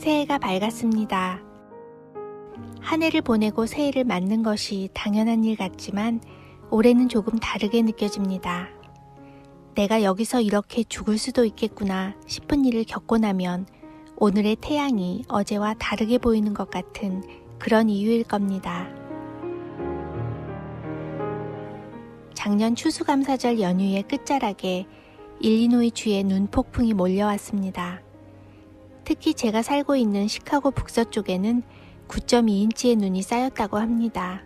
새해가 밝았습니다. 한 해를 보내고 새해를 맞는 것이 당연한 일 같지만 올해는 조금 다르게 느껴집니다. 내가 여기서 이렇게 죽을 수도 있겠구나 싶은 일을 겪고 나면 오늘의 태양이 어제와 다르게 보이는 것 같은 그런 이유일 겁니다. 작년 추수감사절 연휴의 끝자락에 일리노이 주에 눈폭풍이 몰려왔습니다. 특히 제가 살고 있는 시카고 북서쪽에는 9.2인치의 눈이 쌓였다고 합니다.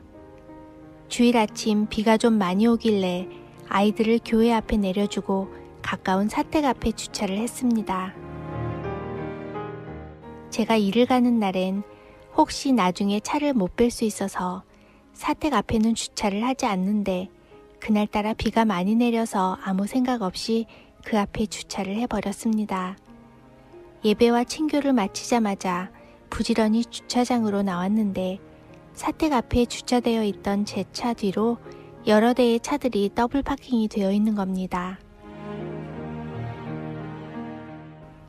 주일 아침 비가 좀 많이 오길래 아이들을 교회 앞에 내려주고 가까운 사택 앞에 주차를 했습니다. 제가 일을 가는 날엔 혹시 나중에 차를 못 뺄 수 있어서 사택 앞에는 주차를 하지 않는데 그날따라 비가 많이 내려서 아무 생각 없이 그 앞에 주차를 해버렸습니다. 예배와 친교를 마치자마자 부지런히 주차장으로 나왔는데 사택 앞에 주차되어 있던 제 차 뒤로 여러 대의 차들이 더블 파킹이 되어 있는 겁니다.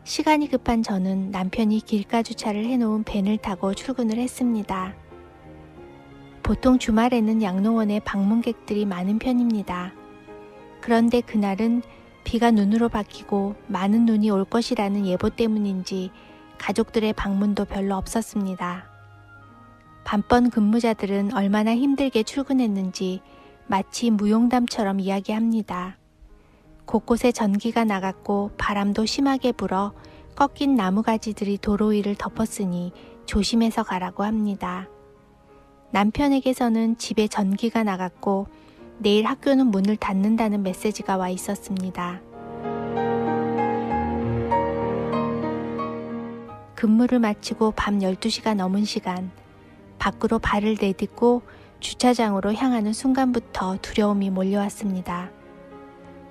시간이 급한 저는 남편이 길가 주차를 해놓은 밴을 타고 출근을 했습니다. 보통 주말에는 양로원에 방문객들이 많은 편입니다. 그런데 그날은 비가 눈으로 바뀌고 많은 눈이 올 것이라는 예보 때문인지 가족들의 방문도 별로 없었습니다. 밤번 근무자들은 얼마나 힘들게 출근했는지 마치 무용담처럼 이야기합니다. 곳곳에 전기가 나갔고 바람도 심하게 불어 꺾인 나무가지들이 도로 위를 덮었으니 조심해서 가라고 합니다. 남편에게서는 집에 전기가 나갔고 내일 학교는 문을 닫는다는 메시지가 와 있었습니다. 근무를 마치고 밤 12시가 넘은 시간, 밖으로 발을 내딛고 주차장으로 향하는 순간부터 두려움이 몰려왔습니다.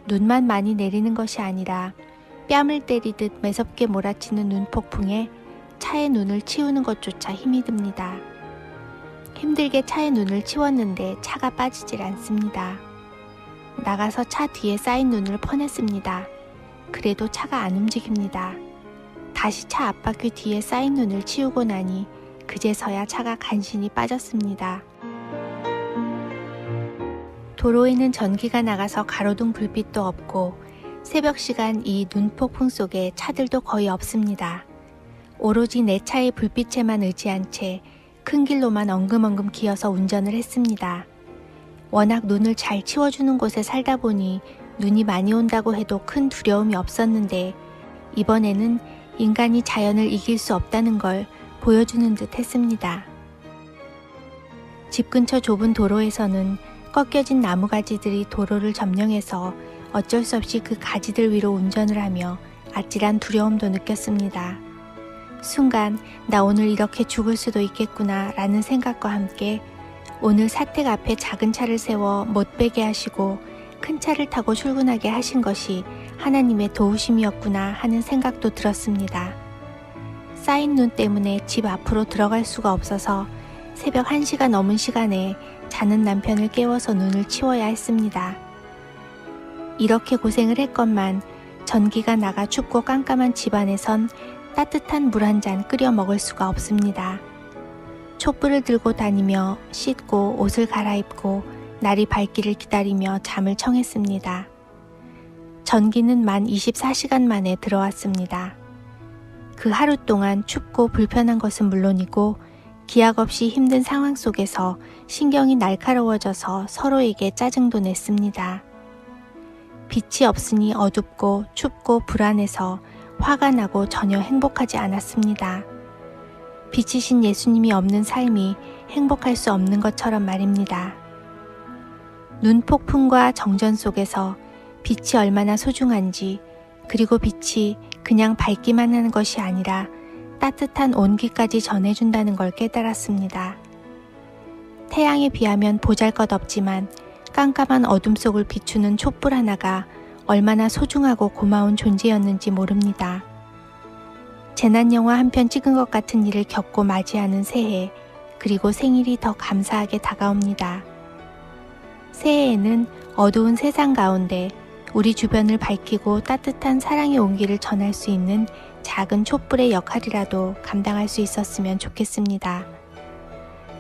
눈만 많이 내리는 것이 아니라 뺨을 때리듯 매섭게 몰아치는 눈폭풍에 차의 눈을 치우는 것조차 힘이 듭니다. 힘들게 차의 눈을 치웠는데 차가 빠지질 않습니다. 나가서 차 뒤에 쌓인 눈을 퍼냈습니다. 그래도 차가 안 움직입니다. 다시 차 앞바퀴 뒤에 쌓인 눈을 치우고 나니 그제서야 차가 간신히 빠졌습니다. 도로에는 전기가 나가서 가로등 불빛도 없고 새벽 시간 이 눈폭풍 속에 차들도 거의 없습니다. 오로지 내 차의 불빛에만 의지한 채 큰 길로만 엉금엉금 기어서 운전을 했습니다. 워낙 눈을 잘 치워주는 곳에 살다 보니 눈이 많이 온다고 해도 큰 두려움이 없었는데 이번에는 인간이 자연을 이길 수 없다는 걸 보여주는 듯 했습니다. 집 근처 좁은 도로에서는 꺾여진 나무가지들이 도로를 점령해서 어쩔 수 없이 그 가지들 위로 운전을 하며 아찔한 두려움도 느꼈습니다. 순간 나 오늘 이렇게 죽을 수도 있겠구나 라는 생각과 함께 오늘 사택 앞에 작은 차를 세워 못 빼게 하시고 큰 차를 타고 출근하게 하신 것이 하나님의 도우심이었구나 하는 생각도 들었습니다. 쌓인 눈 때문에 집 앞으로 들어갈 수가 없어서 새벽 1시가 넘은 시간에 자는 남편을 깨워서 눈을 치워야 했습니다. 이렇게 고생을 했건만 전기가 나가 춥고 깜깜한 집안에선 따뜻한 물 한 잔 끓여 먹을 수가 없습니다. 촛불을 들고 다니며 씻고 옷을 갈아입고 날이 밝기를 기다리며 잠을 청했습니다. 전기는 만 24시간 만에 들어왔습니다. 그 하루 동안 춥고 불편한 것은 물론이고 기약 없이 힘든 상황 속에서 신경이 날카로워져서 서로에게 짜증도 냈습니다. 빛이 없으니 어둡고 춥고 불안해서 화가 나고 전혀 행복하지 않았습니다. 빛이신 예수님이 없는 삶이 행복할 수 없는 것처럼 말입니다. 눈폭풍과 정전 속에서 빛이 얼마나 소중한지, 그리고 빛이 그냥 밝기만 하는 것이 아니라 따뜻한 온기까지 전해준다는 걸 깨달았습니다. 태양에 비하면 보잘것없지만 깜깜한 어둠 속을 비추는 촛불 하나가 얼마나 소중하고 고마운 존재였는지 모릅니다. 재난영화 한 편 찍은 것 같은 일을 겪고 맞이하는 새해, 그리고 생일이 더 감사하게 다가옵니다. 새해에는 어두운 세상 가운데 우리 주변을 밝히고 따뜻한 사랑의 온기를 전할 수 있는 작은 촛불의 역할이라도 감당할 수 있었으면 좋겠습니다.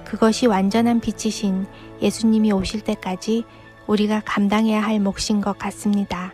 그것이 완전한 빛이신 예수님이 오실 때까지 우리가 감당해야 할 몫인 것 같습니다.